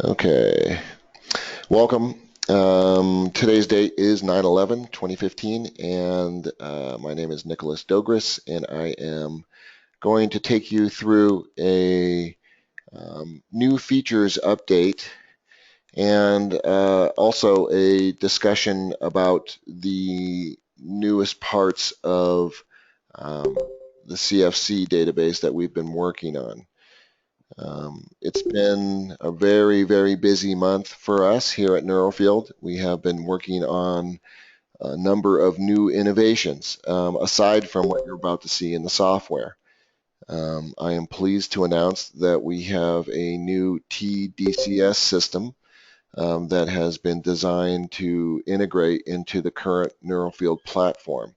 Okay, welcome. Today's date is 9/11/2015, and my name is Nicholas Dogris, and I am going to take you through a new features update and also a discussion about the newest parts of um, the CFC database that we've been working on. It's been a very, very busy month for us here at NeuroField. We have been working on a number of new innovations, aside from what you're about to see in the software. I am pleased to announce that we have a new TDCS system that has been designed to integrate into the current NeuroField platform.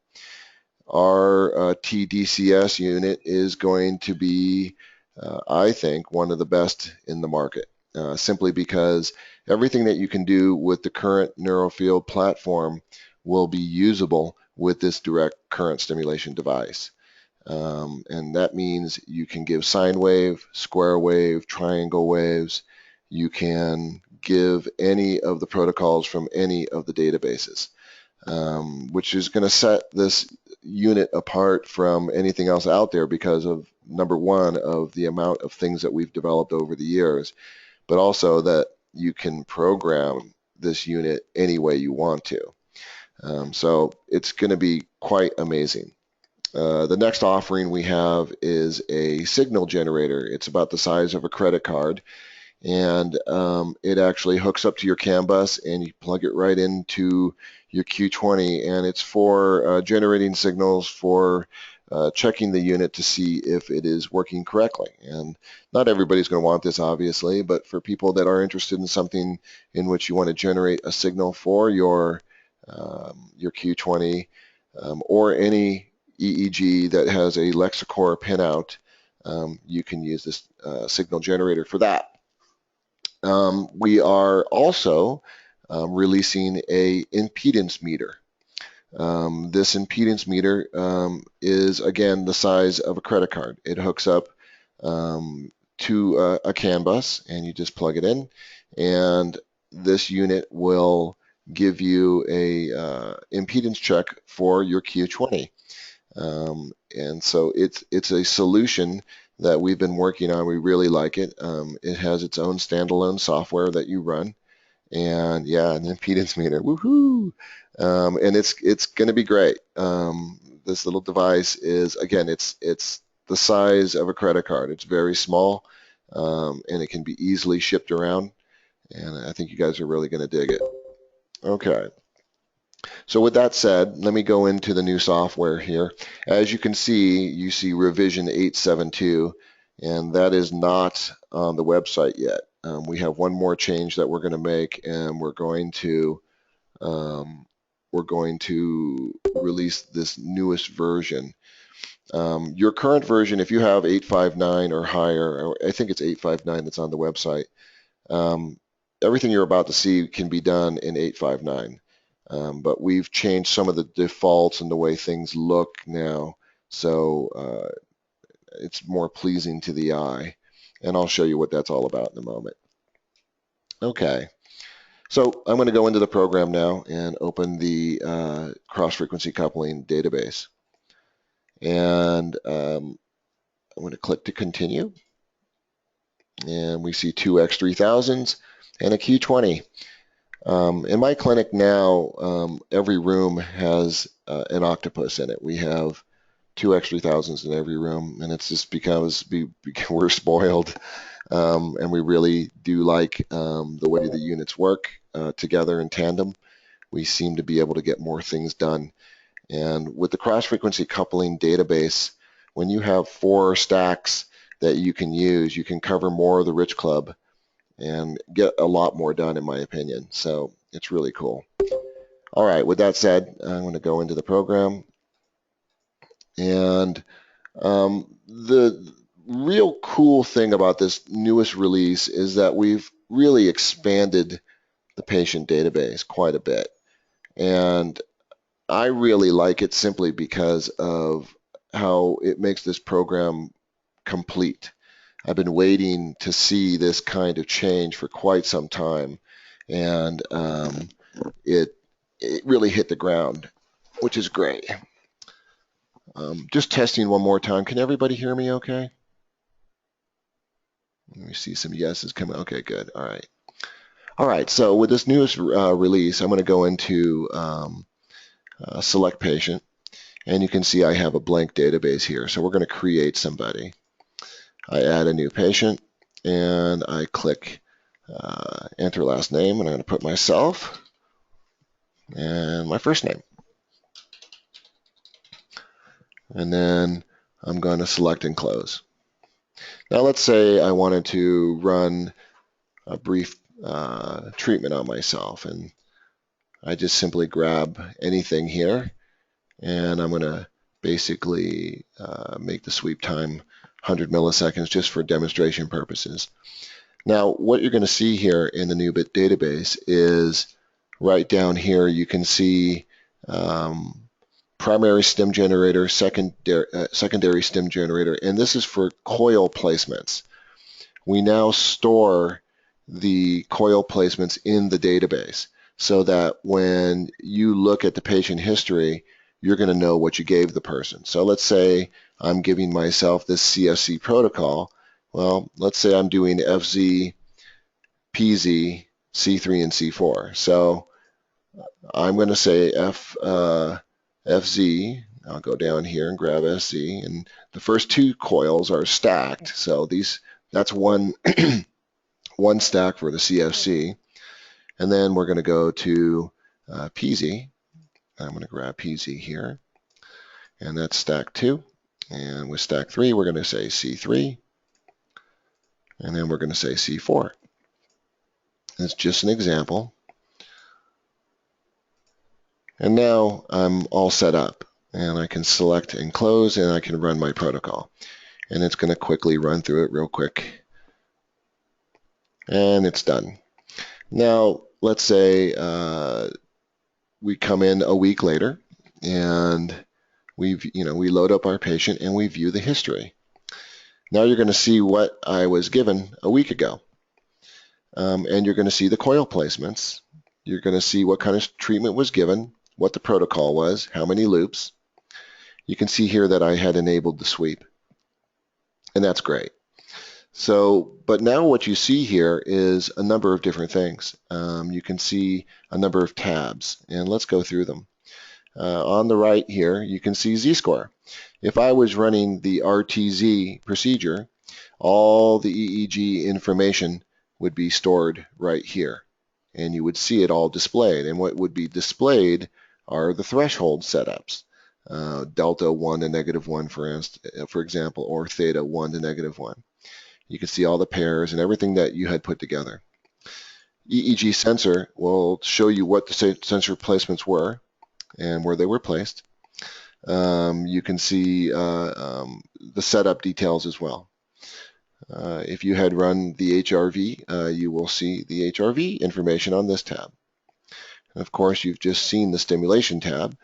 Our TDCS unit is going to be, I think, one of the best in the market, simply because everything that you can do with the current NeuroField platform will be usable with this direct current stimulation device. And that means you can give sine wave, square wave, triangle waves. You can give any of the protocols from any of the databases, which is going to set this unit apart from anything else out there because of, number one, of the amount of things that we've developed over the years, but also that you can program this unit any way you want to. So it's going to be quite amazing. The next offering we have is a signal generator. It's about the size of a credit card, and it actually hooks up to your CAN bus, and you plug it right into your Q20, and it's for generating signals for checking the unit to see if it is working correctly. And not everybody's going to want this, obviously, but for people that are interested in something in which you want to generate a signal for your Q20 or any EEG that has a Lexicor pinout, you can use this signal generator for that. We are also releasing a impedance meter. This impedance meter is, again, the size of a credit card. It hooks up to a CAN bus, and you just plug it in, and this unit will give you a impedance check for your Q20. And so it's a solution that we've been working on. We really like it. It has its own standalone software that you run, and yeah, an impedance meter, woohoo! And it's going to be great. This little device is, again, it's the size of a credit card. It's very small, and it can be easily shipped around. And I think you guys are really going to dig it. Okay. So with that said, let me go into the new software here. As you can see, you see revision 872, and that is not on the website yet. We have one more change that we're going to make, and we're going to release this newest version. Your current version, if you have 859 or higher, or I think it's 859 that's on the website, everything you're about to see can be done in 859. But we've changed some of the defaults and the way things look now, so it's more pleasing to the eye. And I'll show you what that's all about in a moment. Okay, so I'm going to go into the program now and open the cross-frequency coupling database. And I'm going to click to continue. And we see two X3000s and a Q20. In my clinic now, every room has an octopus in it. We have two X3000s in every room, and it's just because we're spoiled, and we really do like the way the units work together in tandem. We seem to be able to get more things done. And with the cross-frequency coupling database, when you have 4 stacks that you can use, you can cover more of the rich club and get a lot more done, in my opinion. So it's really cool. All right, with that said, I'm going to go into the program. And the real cool thing about this newest release is that we've really expanded the patient database quite a bit. And I really like it simply because of how it makes this program complete. I've been waiting to see this kind of change for quite some time, and it really hit the ground, which is great. Just testing one more time. Can everybody hear me okay? Let me see some yeses coming. Okay, good. All right. All right, so with this newest release, I'm going to go into select patient, and you can see I have a blank database here. So we're going to create somebody. I add a new patient, and I click enter last name, and I'm going to put myself and my first name. And then I'm going to select and close. Now let's say I wanted to run a brief treatment on myself, and I just simply grab anything here, and I'm going to basically make the sweep time 100 milliseconds just for demonstration purposes. Now what you're going to see here in the new bit database is right down here you can see primary stim generator, secondary stim generator, and this is for coil placements. We now store the coil placements in the database so that when you look at the patient history, you're going to know what you gave the person. So let's say I'm giving myself this CFC protocol. Well, let's say I'm doing FZ, PZ, C3, and C4. So I'm going to say FZ. I'll go down here and grab SC, and the first two coils are stacked. So that's one one stack for the CFC, and then we're going to go to PZ. I'm going to grab PZ here, and that's stack 2. And with stack 3, we're going to say C3, and then we're going to say C4. It's just an example. And now I'm all set up, and I can select and close, and I can run my protocol. And it's going to quickly run through it real quick. And it's done. Now, let's say we come in a week later, and we load up our patient, and we view the history. Now you're going to see what I was given a week ago. And you're going to see the coil placements. You're going to see what kind of treatment was given, what the protocol was, how many loops. You can see here that I had enabled the sweep, and that's great. So, but now what you see here is a number of different things. You can see a number of tabs, and let's go through them. On the right here, you can see Z-score. If I was running the RTZ procedure, all the EEG information would be stored right here, and you would see it all displayed. And what would be displayed are the threshold setups, delta 1 to -1, for example, or theta 1 to -1. You can see all the pairs and everything that you had put together. EEG sensor will show you what the sensor placements were and where they were placed. You can see the setup details as well. If you had run the HRV, you will see the HRV information on this tab. And of course, you've just seen the stimulation tab,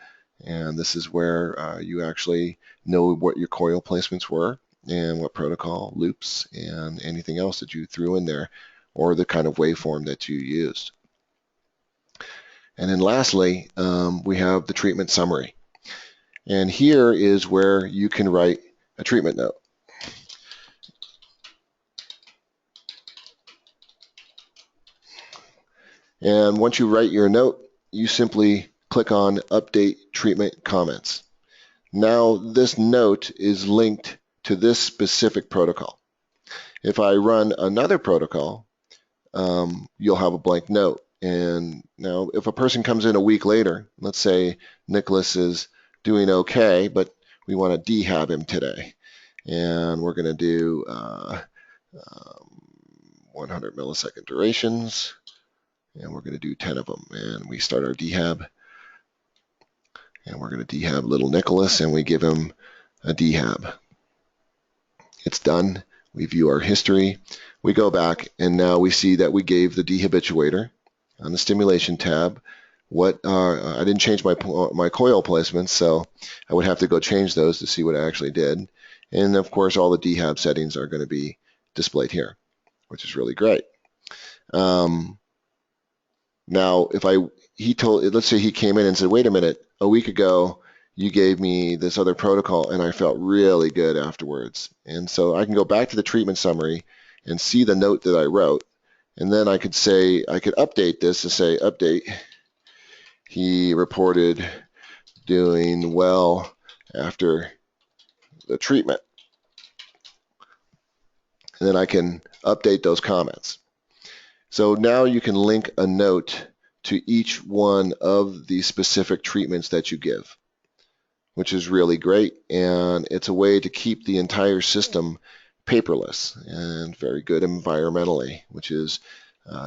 and this is where you actually know what your coil placements were and what protocol, loops, and anything else that you threw in there, or the kind of waveform that you used. And then lastly, we have the treatment summary. And here is where you can write a treatment note. And once you write your note, you simply click on Update Treatment Comments. Now this note is linked to this specific protocol. If I run another protocol, you'll have a blank note. And now if a person comes in a week later, let's say Nicholas is doing okay, but we want to dehab him today. And we're going to do 100 millisecond durations, and we're going to do 10 of them. And we start our dehab, and we're going to dehab little Nicholas, and we give him a dehab. It's done. We view our history. We go back, and now we see that we gave the dehabituator on the stimulation tab. I didn't change my coil placements, so I would have to go change those to see what I actually did. And of course, all the dehab settings are going to be displayed here, which is really great. Now, let's say he came in and said, wait a minute, a week ago, you gave me this other protocol and I felt really good afterwards. And so I can go back to the treatment summary and see the note that I wrote. And then I could update this to say, update, he reported doing well after the treatment. And then I can update those comments. So now you can link a note to each one of the specific treatments that you give, which is really great. And it's a way to keep the entire system paperless and very good environmentally, which is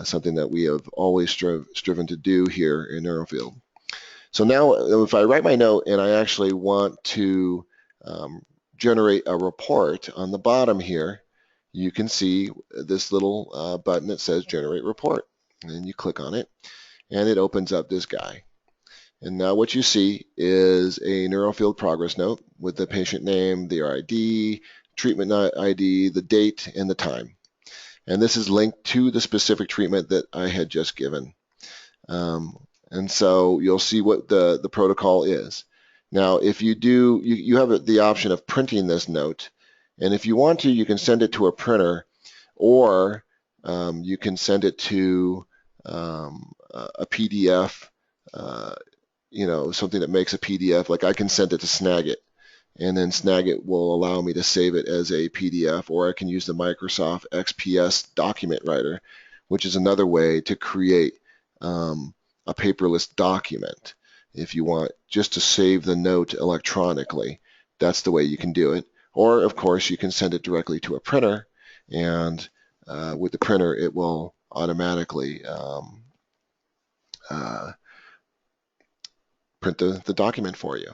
something that we have always striven to do here in NeuroField. So now if I write my note and I actually want to generate a report, on the bottom here, you can see this little button that says Generate Report. And you click on it, and it opens up this guy. And now what you see is a NeuroField progress note with the patient name, their ID, treatment ID, the date, and the time. And this is linked to the specific treatment that I had just given. And so you'll see what the protocol is. Now, if you do, you have the option of printing this note. And if you want to, you can send it to a printer, or you can send it to a PDF, something that makes a PDF. Like I can send it to Snagit, and then Snagit will allow me to save it as a PDF, or I can use the Microsoft XPS document writer, which is another way to create a paperless document. If you want just to save the note electronically, that's the way you can do it. Or, of course, you can send it directly to a printer, and with the printer, it will automatically print the document for you.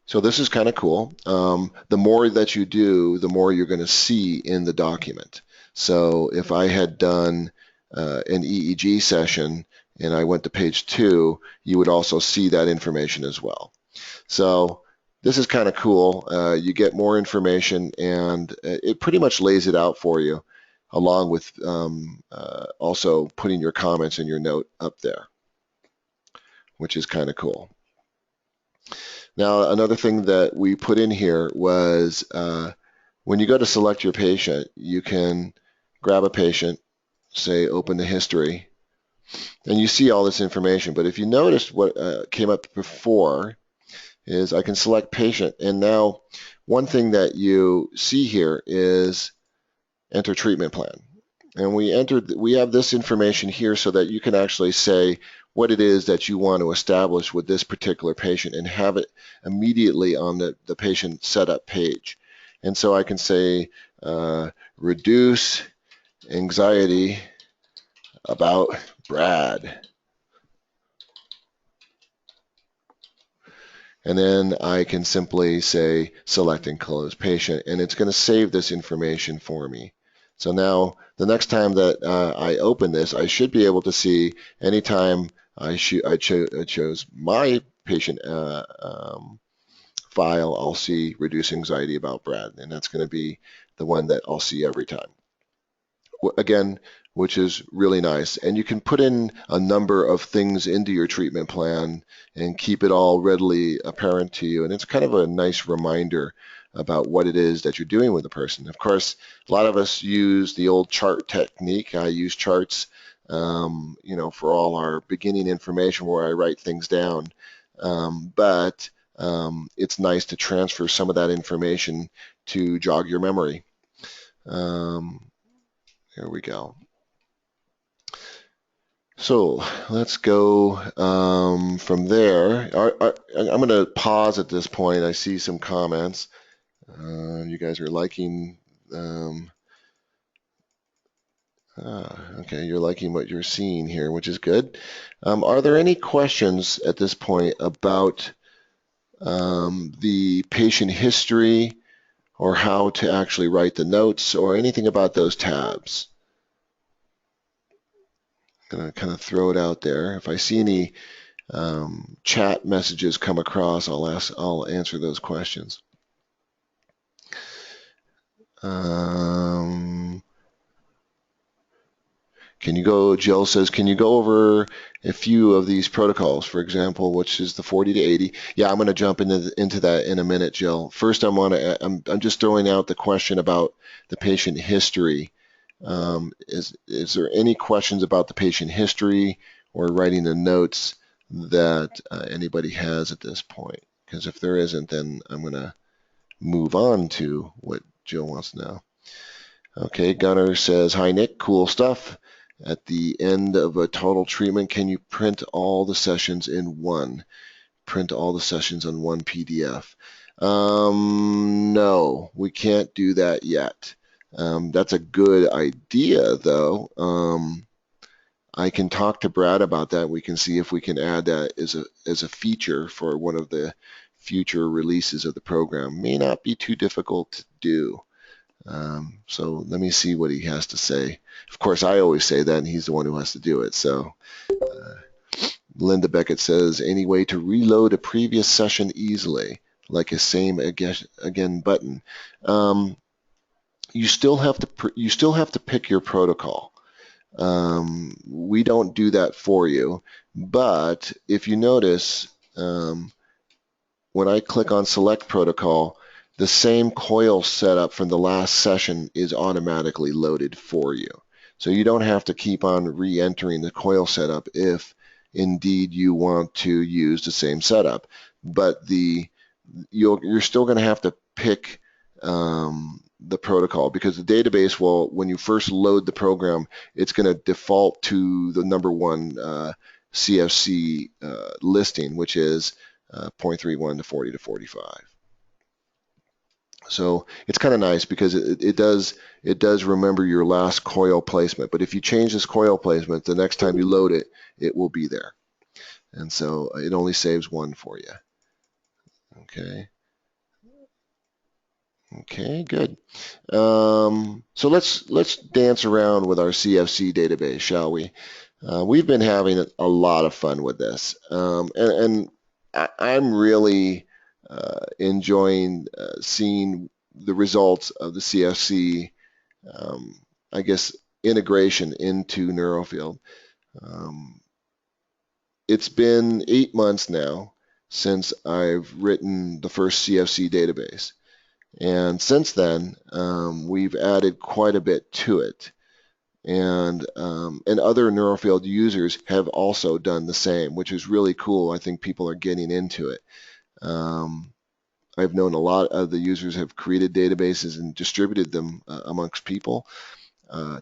So this is kind of cool. The more that you do, the more you're going to see in the document. So if I had done an EEG session and I went to page 2, you would also see that information as well. So this is kind of cool. You get more information, and it pretty much lays it out for you, along with also putting your comments in your note up there, which is kind of cool. Now, another thing that we put in here was when you go to select your patient, you can grab a patient, say open the history, and you see all this information. But if you noticed what came up before is I can select patient, and now one thing that you see here is enter treatment plan. And we have this information here so that you can actually say what it is that you want to establish with this particular patient and have it immediately on the patient setup page. And so I can say reduce anxiety about Brad. And then I can simply say select and close patient, and it's going to save this information for me. So now the next time that I open this, I should be able to see anytime I chose my patient file, I'll see reduce anxiety about Brad, and that's going to be the one that I'll see every time. Again, which is really nice. And you can put in a number of things into your treatment plan and keep it all readily apparent to you. And it's kind of a nice reminder about what it is that you're doing with the person. Of course, a lot of us use the old chart technique. I use charts, for all our beginning information where I write things down. But it's nice to transfer some of that information to jog your memory. Here we go. So let's go from there. I'm going to pause at this point. I see some comments. You guys are liking. Okay, you're liking what you're seeing here, which is good. Are there any questions at this point about the patient history or how to actually write the notes or anything about those tabs? I'm going to kind of throw it out there. If I see any chat messages come across, I'll answer those questions. Jill says, can you go over a few of these protocols, for example, which is the 40 to 80? Yeah, I'm going to jump into that in a minute, Jill. First, I'm just throwing out the question about the patient history. Is there any questions about the patient history or writing the notes that anybody has at this point? Because if there isn't, then I'm going to move on to what Jill wants to know. Okay, Gunnar says, hi Nick, cool stuff. At the end of a total treatment, can you print all the sessions in one? Print all the sessions on one PDF? No, we can't do that yet. That's a good idea, though. I can talk to Brad about that. We can see if we can add that as a feature for one of the future releases of the program. May not be too difficult to do. So let me see what he has to say. Of course, I always say that, and he's the one who has to do it. So Linda Beckett says, any way to reload a previous session easily, like a same again button? You still have to pick your protocol. We don't do that for you, but if you notice, when I click on select protocol, the same coil setup from the last session is automatically loaded for you. So you don't have to keep on re-entering the coil setup if indeed you want to use the same setup. But you're still going to have to pick the protocol, because the database will, when you first load the program, it's going to default to the #1 CFC listing, which is 0.31 to 40 to 45. So it's kind of nice because it does remember your last coil placement. But if you change this coil placement, the next time you load it, it will be there. And so it only saves one for you. Okay. Okay, good. So let's dance around with our CFC database, shall we? We've been having a lot of fun with this, and I'm really enjoying seeing the results of the CFC, I guess, integration into NeuroField. It's been 8 months now since I've written the first CFC database. And since then, we've added quite a bit to it. And other NeuroField users have also done the same, which is really cool. I think people are getting into it. I've known a lot of the users have created databases and distributed them amongst people.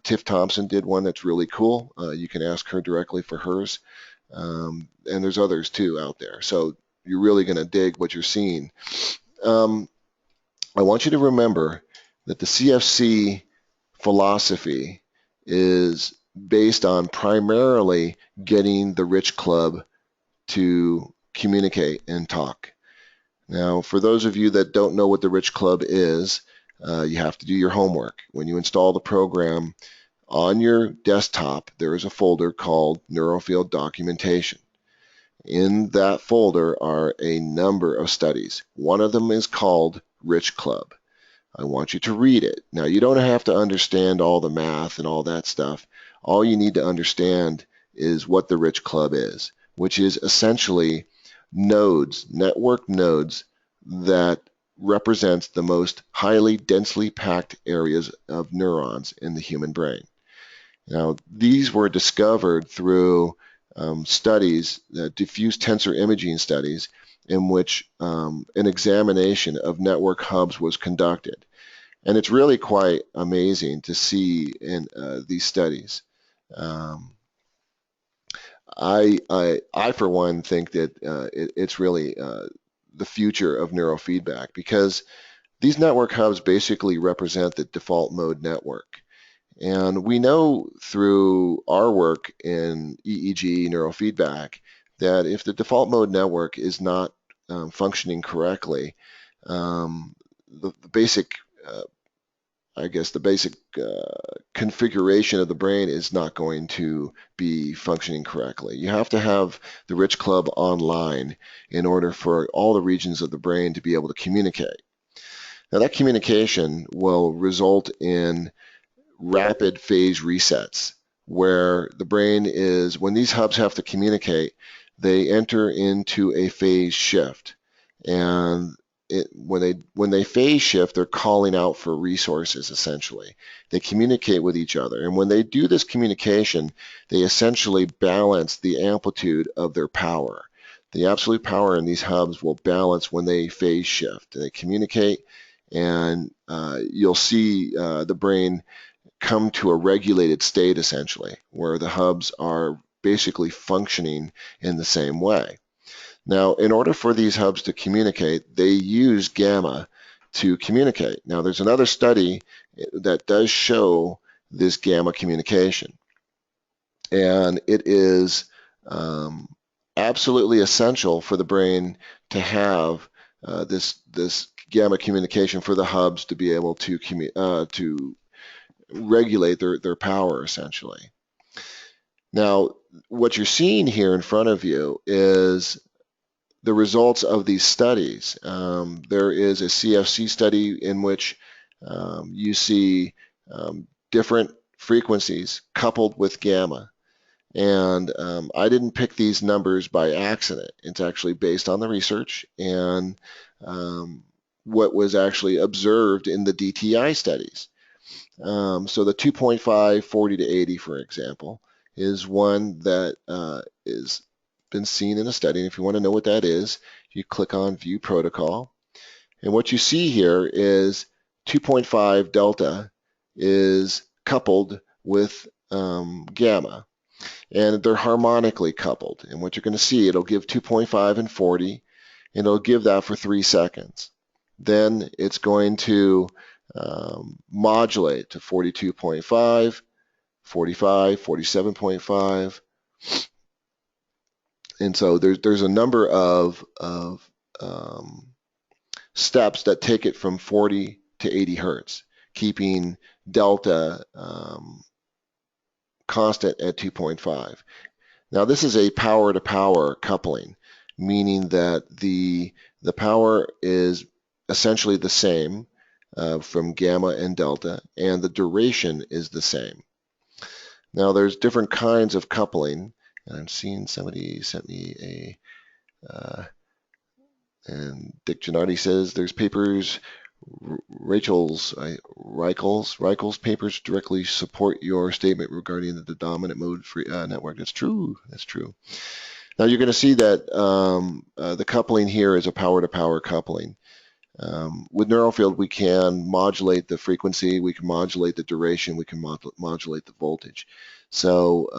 Tiff Thompson did one that's really cool. You can ask her directly for hers. And there's others too out there. So you're really going to dig what you're seeing. I want you to remember that the CFC philosophy is based on primarily getting the rich club to communicate and talk. Now, for those of you that don't know what the rich club is, you have to do your homework. When you install the program on your desktop, there is a folder called NeuroField Documentation. In that folder are a number of studies. One of them is called Rich Club. I want you to read it. Now, you don't have to understand all the math and all that stuff. All you need to understand is what the Rich Club is, which is essentially nodes, network nodes that represents the most highly densely packed areas of neurons in the human brain. Now, these were discovered through studies, diffuse tensor imaging studies, in which an examination of network hubs was conducted. And it's really quite amazing to see in these studies. I, for one, think that it's really the future of neurofeedback, because these network hubs basically represent the default mode network. And we know through our work in EEG neurofeedback that if the default mode network is not functioning correctly, the basic, I guess, the basic configuration of the brain is not going to be functioning correctly. You have to have the Rich Club online in order for all the regions of the brain to be able to communicate. Now that communication will result in rapid phase resets, where the brain is, when these hubs have to communicate, they enter into a phase shift. And when they phase shift, they're calling out for resources, essentially. They communicate with each other. And when they do this communication, they essentially balance the amplitude of their power. The absolute power in these hubs will balance when they phase shift. They communicate, and you'll see the brain come to a regulated state, essentially, where the hubs are basically functioning in the same way. Now, in order for these hubs to communicate, they use gamma to communicate. Now, there's another study that does show this gamma communication, and it is absolutely essential for the brain to have this gamma communication for the hubs to be able to regulate their power, essentially. Now, what you're seeing here in front of you is the results of these studies. There is a CFC study in which you see different frequencies coupled with gamma. And I didn't pick these numbers by accident. It's actually based on the research and what was actually observed in the DTI studies. So the 2.5, 40 to 80, for example, is one that is been seen in a study. And if you want to know what that is, you click on View Protocol. And what you see here is 2.5 delta is coupled with gamma, and they're harmonically coupled. And what you're going to see, it'll give 2.5 and 40, and it'll give that for 3 seconds. Then it's going to modulate to 42.5, 45, 47.5. And so there's a number of steps that take it from 40 to 80 hertz, keeping delta constant at 2.5. Now this is a power-to-power coupling, meaning that the power is essentially the same from gamma and delta, and the duration is the same. Now there's different kinds of coupling. I'm seeing somebody sent me and Dick Gennardi says there's papers, Reichel's papers directly support your statement regarding the dominant mode free network. That's true. That's true. Now you're going to see that the coupling here is a power-to-power coupling. With NeuroField, we can modulate the frequency, we can modulate the duration, we can modulate the voltage. So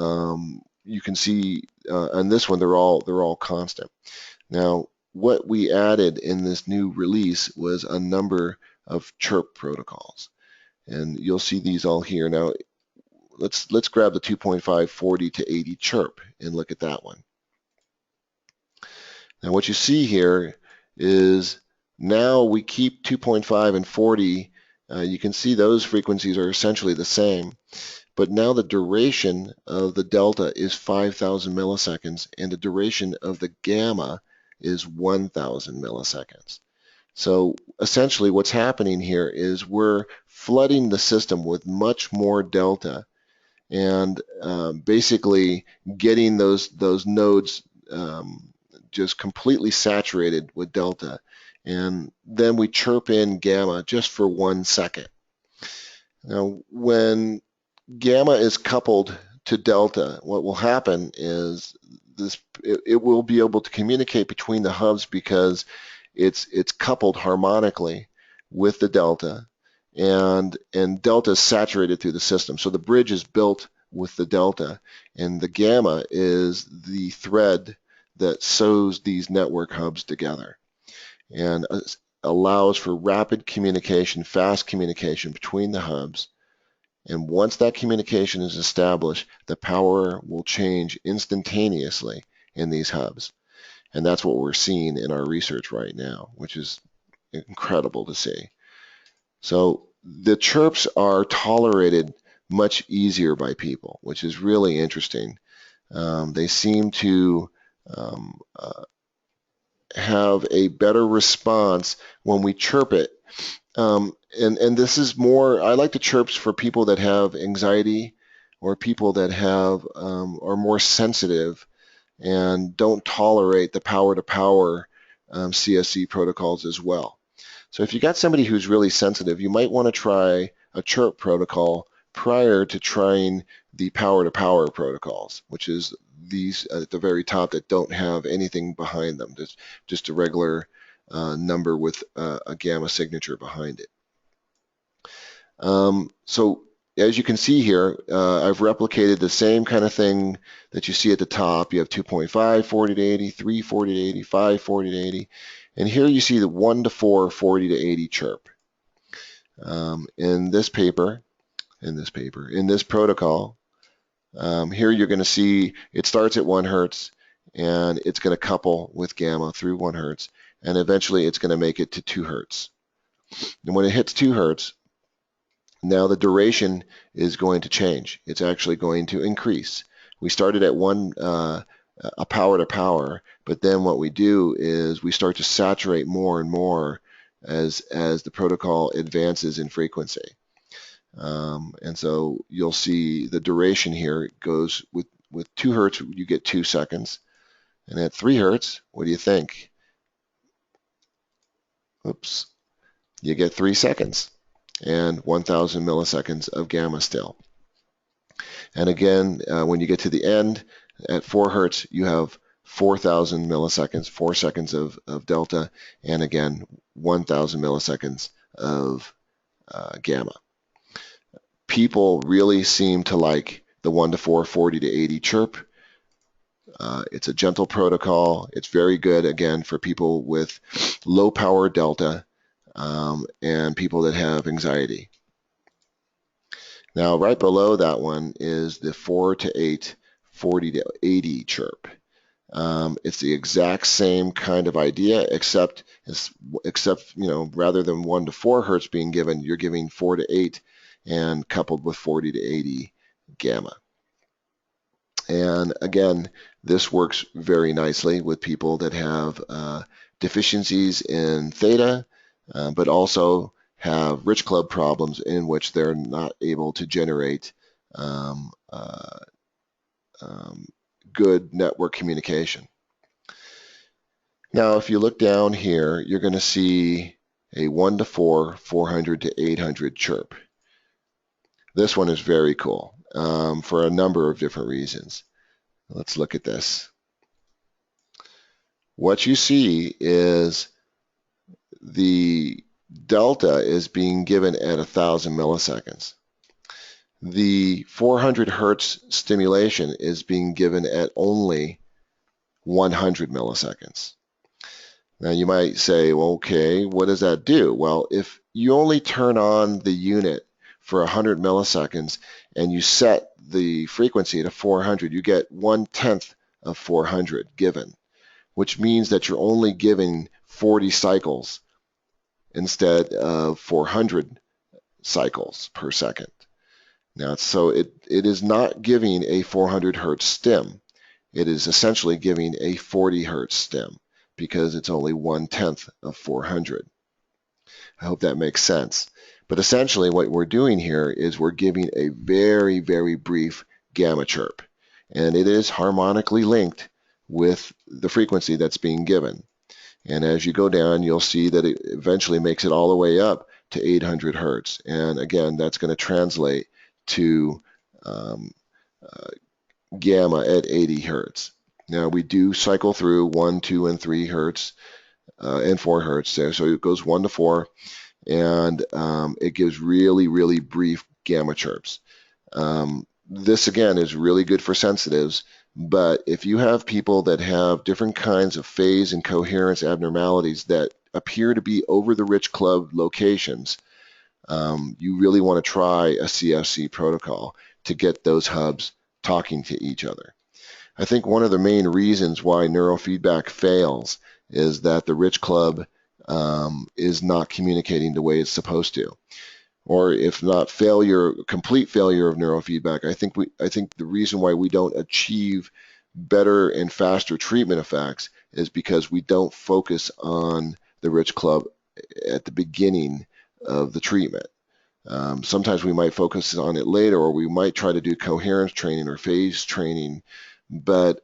you can see on this one, they're all constant. Now, what we added in this new release was a number of chirp protocols, and you'll see these all here. Now, let's grab the 2.5, 40 to 80 chirp and look at that one. Now, what you see here is now we keep 2.5 and 40. You can see those frequencies are essentially the same, but now the duration of the delta is 5,000 milliseconds, and the duration of the gamma is 1,000 milliseconds. So essentially what's happening here is we're flooding the system with much more delta, and basically getting those nodes just completely saturated with delta. And then we chirp in gamma just for 1 second. Now, when gamma is coupled to delta, what will happen is it will be able to communicate between the hubs because it's coupled harmonically with the delta, and delta is saturated through the system. So the bridge is built with the delta, and the gamma is the thread that sews these network hubs together and allows for rapid communication, fast communication between the hubs. And once that communication is established, the power will change instantaneously in these hubs. And that's what we're seeing in our research right now, which is incredible to see. So the chirps are tolerated much easier by people, which is really interesting. They seem to have a better response when we chirp it And this is more, I like the chirps for people that have anxiety or people that have are more sensitive and don't tolerate the power-to-power CFC protocols as well. So if you got somebody who's really sensitive, you might want to try a chirp protocol prior to trying the power-to-power protocols, which is these at the very top that don't have anything behind them. There's just a regular number with a gamma signature behind it. So as you can see here, I've replicated the same kind of thing that you see at the top. You have 2.5, 40 to 80, 3, 40 to 80, 5, 40 to 80. And here you see the 1 to 4, 40 to 80 chirp. In this protocol, here you're going to see it starts at 1 hertz, and it's going to couple with gamma through 1 hertz, and eventually it's going to make it to 2 hertz. And when it hits 2 hertz, now the duration is going to change. It's actually going to increase. We started at a power to power, but then what we do is we start to saturate more and more as the protocol advances in frequency. And so you'll see the duration here goes with 2 hertz, you get 2 seconds. And at 3 hertz, what do you think? Oops, you get 3 seconds and 1,000 milliseconds of gamma still. And again, when you get to the end, at 4 hertz, you have 4,000 milliseconds, 4 seconds of delta, and again, 1,000 milliseconds of gamma. People really seem to like the 1 to 4, 40 to 80 chirp. It's a gentle protocol. It's very good, again, for people with low power delta and people that have anxiety. Now, right below that one is the 4 to 8, 40 to 80 chirp. It's the exact same kind of idea, except rather than 1 to 4 hertz being given, you're giving 4 to 8 and coupled with 40 to 80 gamma. And again, this works very nicely with people that have deficiencies in theta, but also have rich club problems in which they're not able to generate good network communication. Now, if you look down here, you're going to see a 1 to 4, 400 to 800 chirp. This one is very cool for a number of different reasons. Let's look at this. What you see is the delta is being given at 1,000 milliseconds. The 400 hertz stimulation is being given at only 100 milliseconds. Now you might say, well, okay, what does that do? Well, if you only turn on the unit for 100 milliseconds and you set the frequency to 400, you get 1/10 of 400 given, which means that you're only giving 40 cycles instead of 400 cycles per second. Now, so it is not giving a 400 hertz stim. It is essentially giving a 40 hertz stim because it's only 1/10 of 400. I hope that makes sense. But essentially what we're doing here is we're giving a very, very brief gamma chirp. And it is harmonically linked with the frequency that's being given. And as you go down, you'll see that it eventually makes it all the way up to 800 hertz. And again, that's going to translate to gamma at 80 hertz. Now we do cycle through 1, 2, and 3 hertz and 4 hertz there. So it goes 1 to 4, and it gives really, really brief gamma chirps. This again is really good for sensitives, but if you have people that have different kinds of phase and coherence abnormalities that appear to be over the rich club locations, you really want to try a CFC protocol to get those hubs talking to each other. I think one of the main reasons why neurofeedback fails is that the rich club is not communicating the way it's supposed to. Or if not failure, complete failure of neurofeedback, I think the reason why we don't achieve better and faster treatment effects is because we don't focus on the rich club at the beginning of the treatment. Sometimes we might focus on it later, or we might try to do coherence training or phase training, but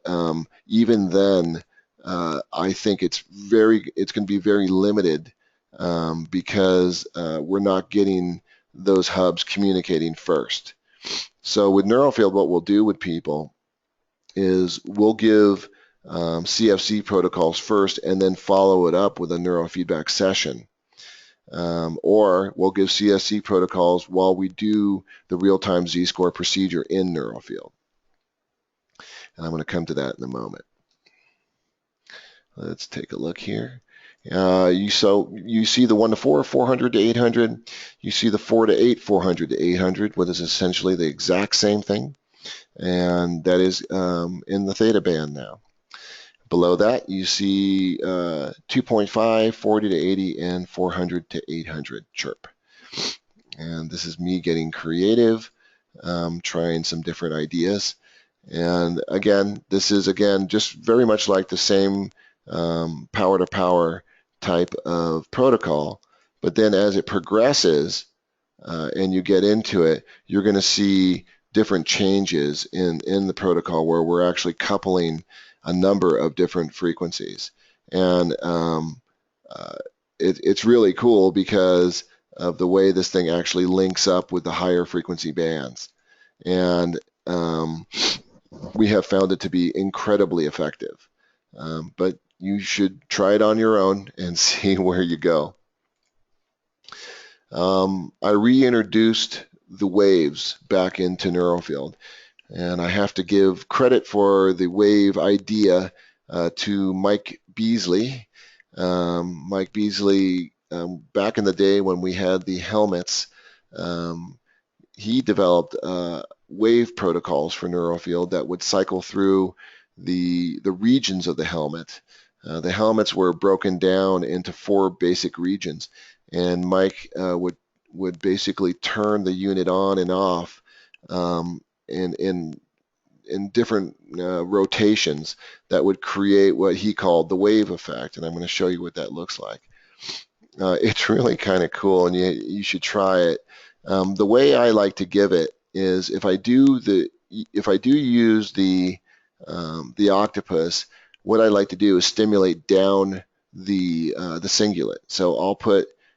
even then, I think it's going to be very limited because we're not getting those hubs communicating first. So with NeuroField, what we'll do with people is we'll give CFC protocols first and then follow it up with a neurofeedback session. Or we'll give CFC protocols while we do the real-time Z-score procedure in NeuroField. And I'm going to come to that in a moment. Let's take a look here. You see the 1 to 4, 400 to 800. You see the 4 to 8, 400 to 800, what is essentially the exact same thing. And that is in the theta band now. Below that, you see 2.5, 40 to 80, and 400 to 800 chirp. And this is me getting creative, trying some different ideas. And again, this is just very much like the same power-to-power type of protocol. But then as it progresses and you get into it, you're going to see different changes in the protocol where we're actually coupling a number of different frequencies. And it's really cool because of the way this thing actually links up with the higher frequency bands. And we have found it to be incredibly effective. But you should try it on your own and see where you go. I reintroduced the waves back into NeuroField. And I have to give credit for the wave idea to Mike Beasley. Mike Beasley, back in the day when we had the helmets, he developed wave protocols for NeuroField that would cycle through the regions of the helmet. The helmets were broken down into 4 basic regions, and Mike would basically turn the unit on and off in different rotations that would create what he called the wave effect, and I'm going to show you what that looks like. It's really kind of cool, and you should try it. The way I like to give it is if I do use the octopus, what I like to do is stimulate down the cingulate. So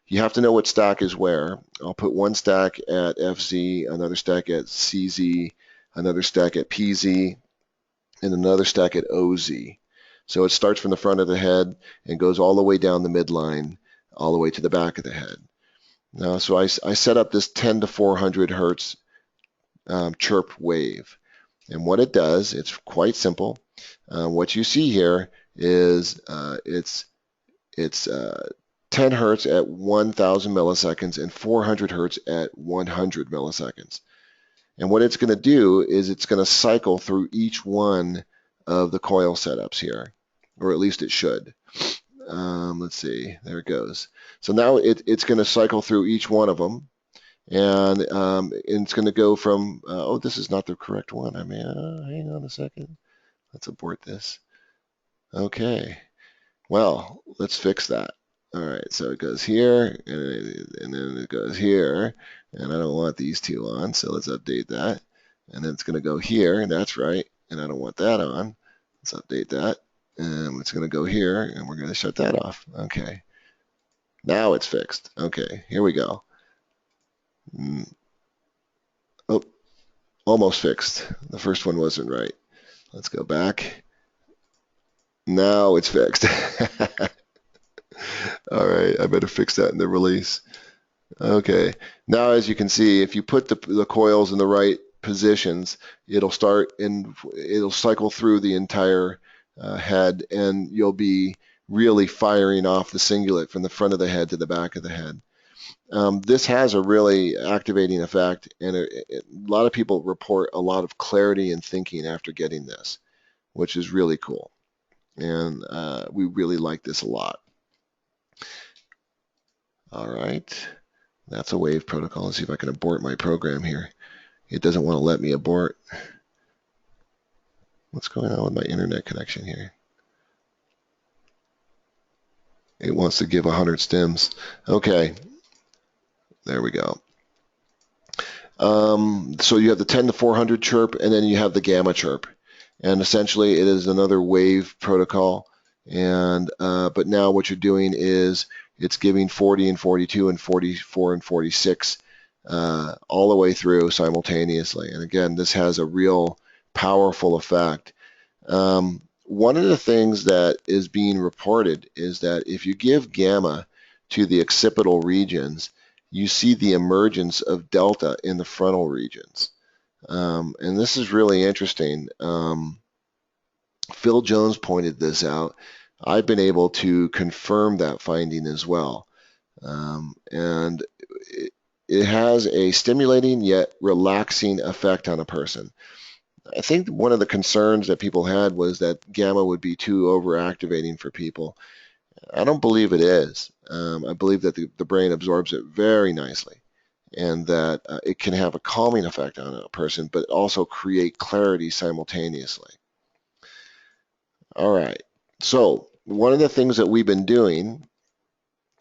you have to know what stack is where. I'll put one stack at FZ, another stack at CZ, another stack at PZ, and another stack at OZ. So it starts from the front of the head and goes all the way down the midline, all the way to the back of the head. Now, so I set up this 10 to 400 hertz chirp wave. And what it does, it's quite simple. What you see here is it's 10 hertz at 1,000 milliseconds and 400 hertz at 100 milliseconds. And what it's going to do is it's going to cycle through each one of the coil setups here, or at least it should. Let's see, there it goes. So now it's going to cycle through each one of them, and it's going to go from, oh, this is not the correct one. I mean, hang on a second. Let's abort this. Okay, well, let's fix that. All right, so it goes here, and then it goes here, and I don't want these two on, so let's update that. And then it's going to go here, and that's right, and I don't want that on. Let's update that. And it's going to go here, and we're going to shut that off. Okay. Now it's fixed. Okay, here we go. Oh, almost fixed. The first one wasn't right. Let's go back. Now it's fixed. All right, I better fix that in the release. Okay, now as you can see, if you put the coils in the right positions, it'll cycle through the entire head, and you'll be really firing off the cingulate from the front of the head to the back of the head. This has a really activating effect, and a lot of people report a lot of clarity and thinking after getting this, which is really cool. And we really like this a lot. All right, that's a wave protocol. Let's see if I can abort my program here. It doesn't want to let me abort. What's going on with my internet connection here? It wants to give 100 stems. Okay, there we go. So you have the 10 to 400 chirp, and then you have the gamma chirp. And essentially it is another wave protocol. And but now what you're doing is it's giving 40 and 42 and 44 and 46 all the way through simultaneously. And again, this has a real powerful effect. One of the things that is being reported is that if you give gamma to the occipital regions, you see the emergence of delta in the frontal regions. And this is really interesting. Phil Jones pointed this out. I've been able to confirm that finding as well. And it has a stimulating yet relaxing effect on a person. I think one of the concerns that people had was that gamma would be too overactivating for people. I don't believe it is. I believe that the brain absorbs it very nicely, and that it can have a calming effect on a person, but also create clarity simultaneously. All right, so one of the things that we've been doing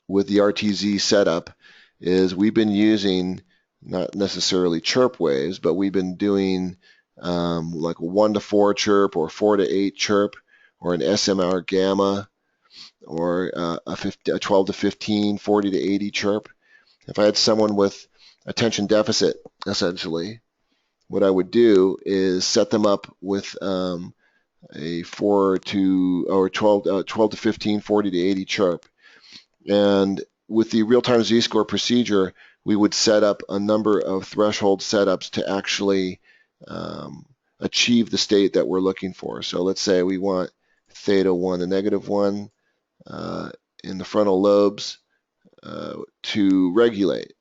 with the RTZ setup is we've been using not necessarily chirp waves, but we've been doing like a 1 to 4 chirp or 4 to 8 chirp or an SMR gamma or a 12 to 15, 40 to 80 chirp. If I had someone with attention deficit, essentially, what I would do is set them up with a 4 to or 12 to 15, 40 to 80 chirp. And with the real-time Z-score procedure, we would set up a number of threshold setups to actually achieve the state that we're looking for. So let's say we want theta 1 to -1 in the frontal lobes to regulate.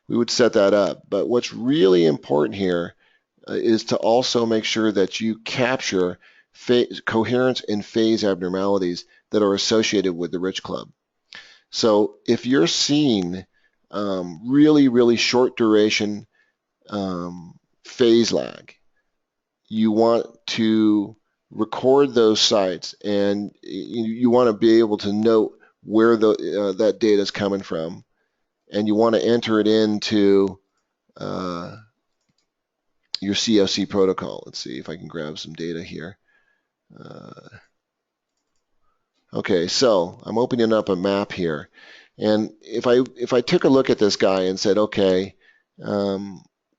We would set that up. But what's really important here is to also make sure that you capture coherence and phase abnormalities that are associated with the rich club. So if you're seeing really, really short duration phase lag, you want to record those sites, and you want to be able to note where that data is coming from, and you want to enter it into your CFC protocol. Let's see if I can grab some data here. Okay, so I'm opening up a map here, and if I took a look at this guy and said, okay,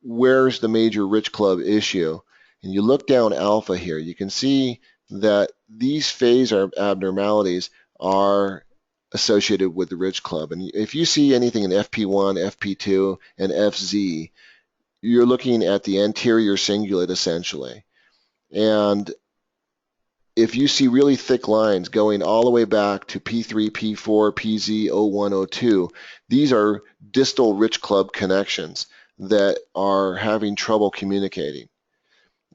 where's the major rich club issue? And you look down alpha here, you can see that these phase abnormalities are associated with the rich club. And if you see anything in FP1, FP2, and FZ, you're looking at the anterior cingulate essentially. And if you see really thick lines going all the way back to P3, P4, PZ, O1, O2, these are distal rich club connections that are having trouble communicating.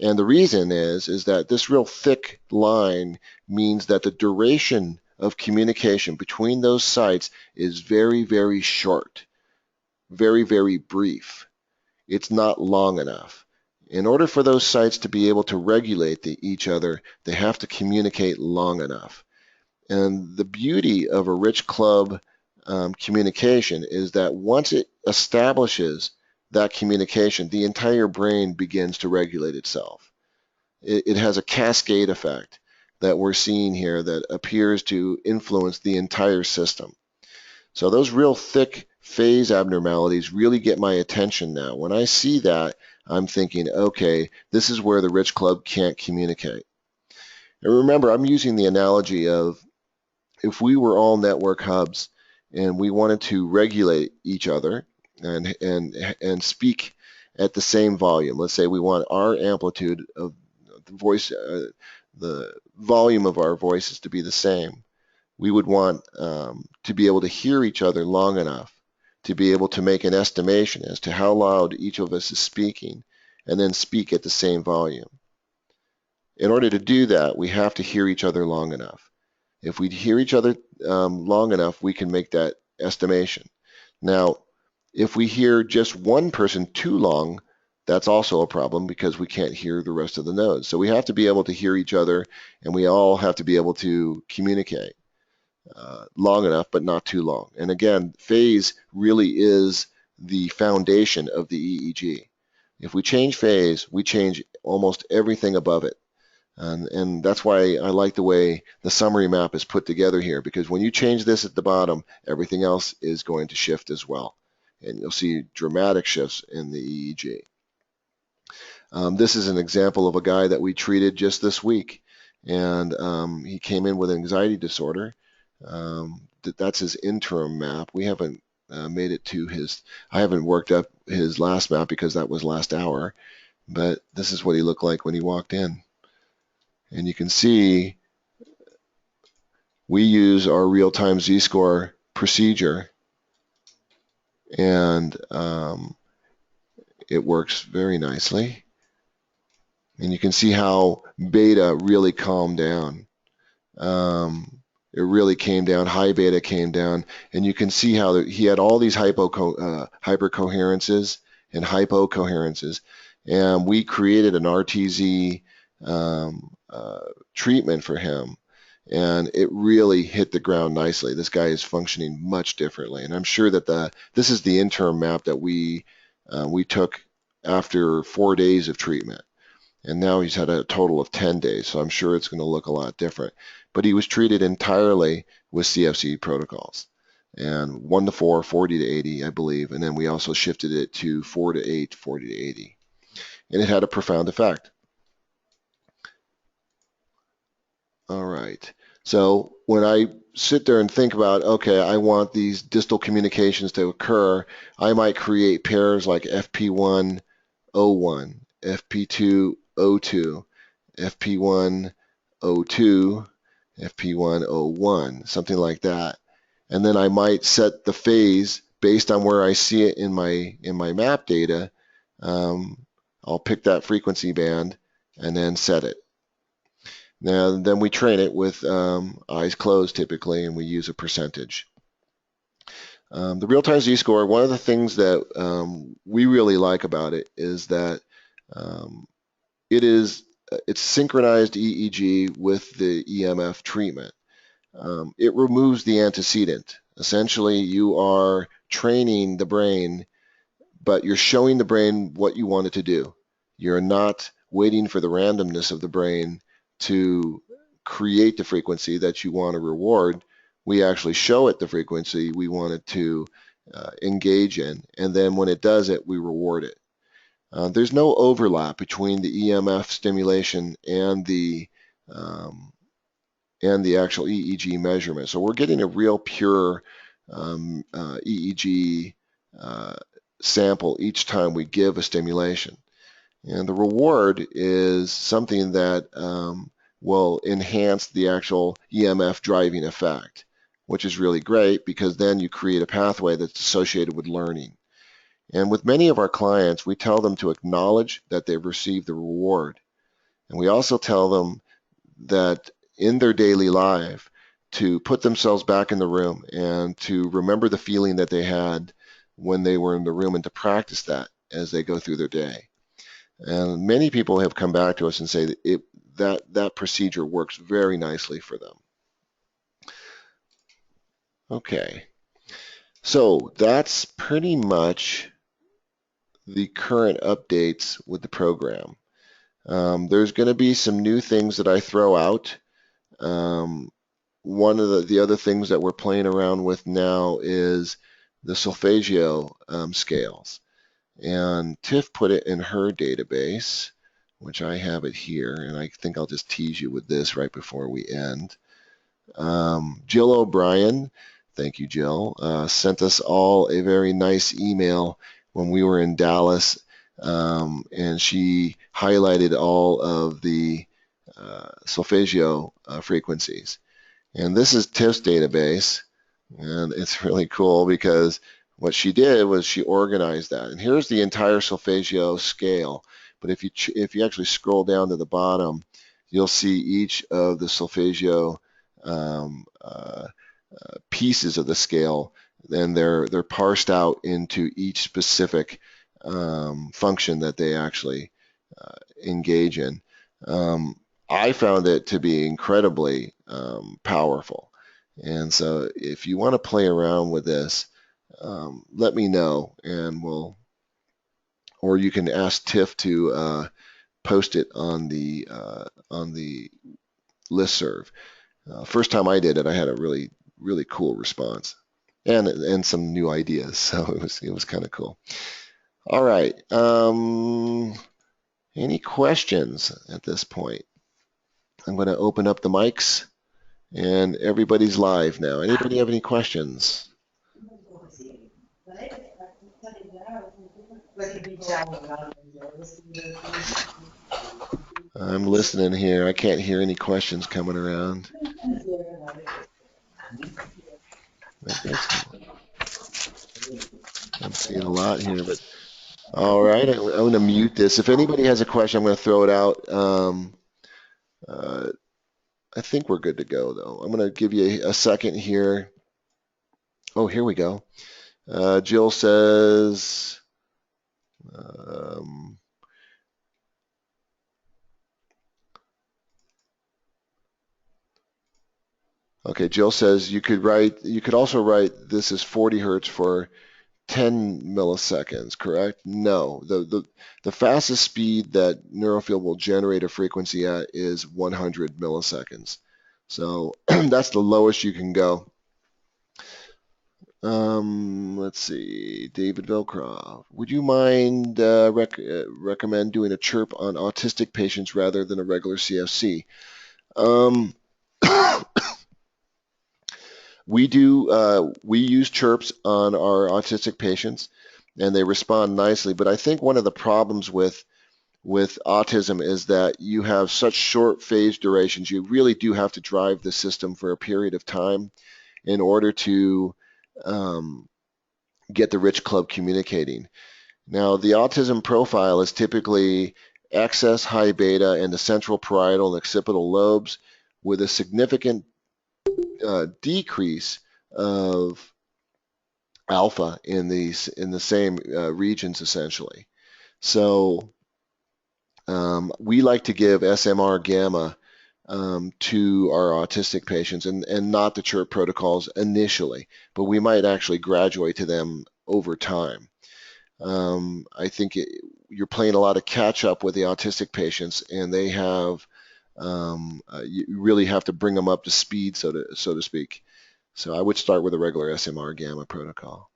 And the reason is that this real thick line means that the duration of communication between those sites is very, very short, very, very brief. It's not long enough. In order for those sites to be able to regulate each other, they have to communicate long enough. And the beauty of a rich club communication is that once it establishes that communication, the entire brain begins to regulate itself. It has a cascade effect that we're seeing here that appears to influence the entire system. So those real thick phase abnormalities really get my attention now. When I see that, I'm thinking, okay, this is where the rich club can't communicate. And remember, I'm using the analogy of if we were all network hubs and we wanted to regulate each other and speak at the same volume. Let's say we want our amplitude of the voice, the volume of our voices to be the same. We would want to be able to hear each other long enough to be able to make an estimation as to how loud each of us is speaking, and then speak at the same volume. In order to do that, we have to hear each other long enough. If we hear each other long enough, we can make that estimation. Now, if we hear just one person too long, that's also a problem because we can't hear the rest of the nodes. So we have to be able to hear each other, and we all have to be able to communicate. long enough, but not too long. And again, phase really is the foundation of the EEG. If we change phase, we change almost everything above it. And that's why I like the way the summary map is put together here, because when you change this at the bottom, everything else is going to shift as well. And you'll see dramatic shifts in the EEG. This is an example of a guy that we treated just this week. And he came in with an anxiety disorder. That's his interim map. We haven't made it to his, I haven't worked up his last map because that was last hour. But this is what he looked like when he walked in. And you can see we use our real-time Z-score procedure, and it works very nicely. And you can see how beta really calmed down. It really came down, high beta came down, and you can see how he had all these hypercoherences and hypocoherences, and we created an RTZ treatment for him, and it really hit the ground nicely. This guy is functioning much differently, and I'm sure that this is the interim map that we took after 4 days of treatment, and now he's had a total of 10 days, so I'm sure it's going to look a lot different. But he was treated entirely with CFC protocols, and 1 to 4, 40 to 80, I believe, and then we also shifted it to 4 to 8, 40 to 80, and it had a profound effect. All right. So when I sit there and think about, okay, I want these distal communications to occur, I might create pairs like FP1, O1, FP2, O2, FP1, O2, FP1, O1, something like that. And then I might set the phase based on where I see it in my map data. I'll pick that frequency band and then set it. Now, then we train it with eyes closed typically, and we use a percentage. The real-time Z-score, one of the things that we really like about it is that it's synchronized EEG with the EMF treatment. It removes the antecedent. Essentially, you are training the brain, but you're showing the brain what you want it to do. You're not waiting for the randomness of the brain to create the frequency that you want to reward. We actually show it the frequency we want it to engage in, and then when it does it, we reward it. There's no overlap between the EMF stimulation and the actual EEG measurement. So we're getting a real pure EEG sample each time we give a stimulation. And the reward is something that will enhance the actual EMF driving effect, which is really great because then you create a pathway that's associated with learning. And with many of our clients, we tell them to acknowledge that they've received the reward. And we also tell them that in their daily life to put themselves back in the room and to remember the feeling that they had when they were in the room and to practice that as they go through their day. And many people have come back to us and say that that procedure works very nicely for them. Okay, so that's pretty much the current updates with the program. There's going to be some new things that I throw out. One of the other things that we're playing around with now is the solfeggio scales. And Tiff put it in her database, which I have it here, and I think I'll just tease you with this right before we end. Jill O'Brien, thank you, Jill, sent us all a very nice email when we were in Dallas, and she highlighted all of the solfeggio frequencies. And this is Tiff's database, and it's really cool because what she did was she organized that. And here's the entire solfeggio scale. But if you actually scroll down to the bottom, you'll see each of the solfeggio pieces of the scale. Then they're parsed out into each specific function that they actually engage in. I found it to be incredibly powerful. And so if you want to play around with this, let me know, and or you can ask Tiff to post it on the listserv. First time I did it, I had a really cool response and some new ideas, so it was kind of cool. All right. Any questions at this point? I'm going to open up the mics, and everybody's live now. Anybody have any questions? I'm listening here. I can't hear any questions coming around. I'm seeing a lot here, but all right. I'm going to mute this. If anybody has a question, I'm going to throw it out. I think we're good to go, though. I'm going to give you a second here. Oh, here we go. Jill says, okay, Jill says you could also write this is 40 hertz for 10 milliseconds, correct? No, the fastest speed that NeuroField will generate a frequency at is 100 milliseconds. So that's the lowest you can go. Let's see, David Velcroft. Would you mind recommend doing a chirp on autistic patients rather than a regular CFC? We use chirps on our autistic patients, and they respond nicely. But I think one of the problems with autism is that you have such short phase durations. You really do have to drive the system for a period of time in order to get the rich club communicating. Now, the autism profile is typically excess high beta in the central parietal and occipital lobes with a significant decrease of alpha in the same regions, essentially. So we like to give SMR gamma to our autistic patients, and not the chirp protocols initially, but we might actually graduate to them over time. I think you're playing a lot of catch up with the autistic patients, and they have you really have to bring them up to speed, so to speak. So I would start with a regular SMR gamma protocol.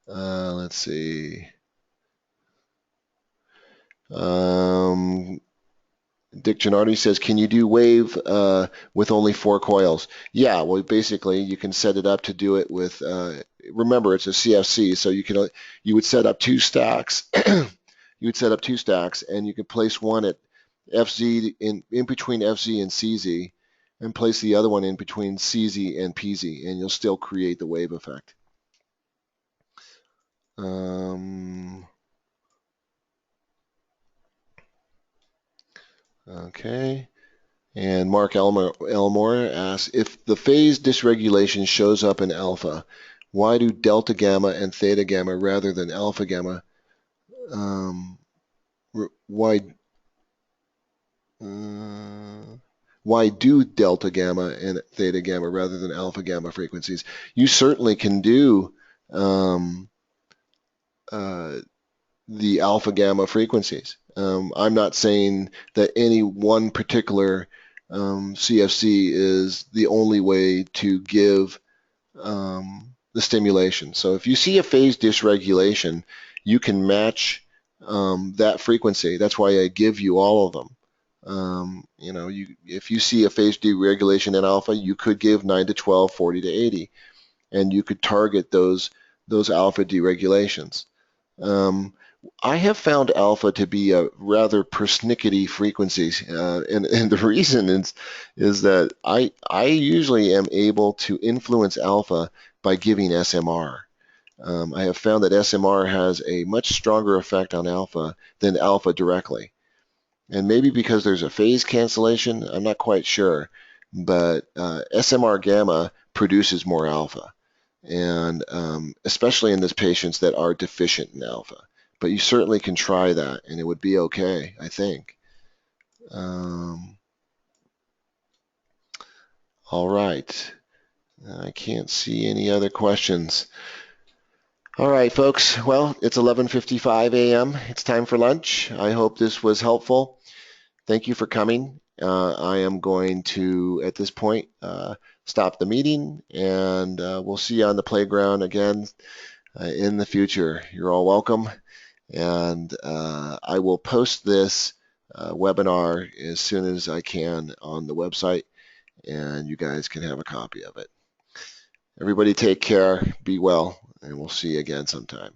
Let's see. Dick Gennardi says, can you do wave with only 4 coils? Yeah, well, basically you can set it up to do it with, remember it's a CFC, so you would set up 2 stacks. You would set up 2 stacks, and you could place one at FZ in between FZ and CZ, and place the other one in between CZ and PZ, and you'll still create the wave effect. Okay. And Mark Elmore asks, if the phase dysregulation shows up in alpha, why do delta gamma and theta gamma rather than alpha gamma? Why do delta gamma and theta gamma rather than alpha gamma frequencies? You certainly can do the alpha gamma frequencies. I'm not saying that any one particular CFC is the only way to give the stimulation. So if you see a phase dysregulation, you can match that frequency. That's why I give you all of them. If you see a phase deregulation in alpha, you could give 9 to 12, 40 to 80, and you could target those alpha deregulations. I have found alpha to be a rather persnickety frequency, and the reason is that I usually am able to influence alpha by giving SMR. I have found that SMR has a much stronger effect on alpha than alpha directly. And maybe because there's a phase cancellation, I'm not quite sure, but SMR gamma produces more alpha, and especially in those patients that are deficient in alpha. But you certainly can try that, and it would be okay, I think. All All right. I can't see any other questions. All right, folks. Well, it's 11:55 a.m. It's time for lunch. I hope this was helpful. Thank you for coming. I am going to, at this point, stop the meeting, and we'll see you on the playground again in the future. You're all welcome. And I will post this webinar as soon as I can on the website, and you guys can have a copy of it. Everybody take care, be well, and we'll see you again sometime.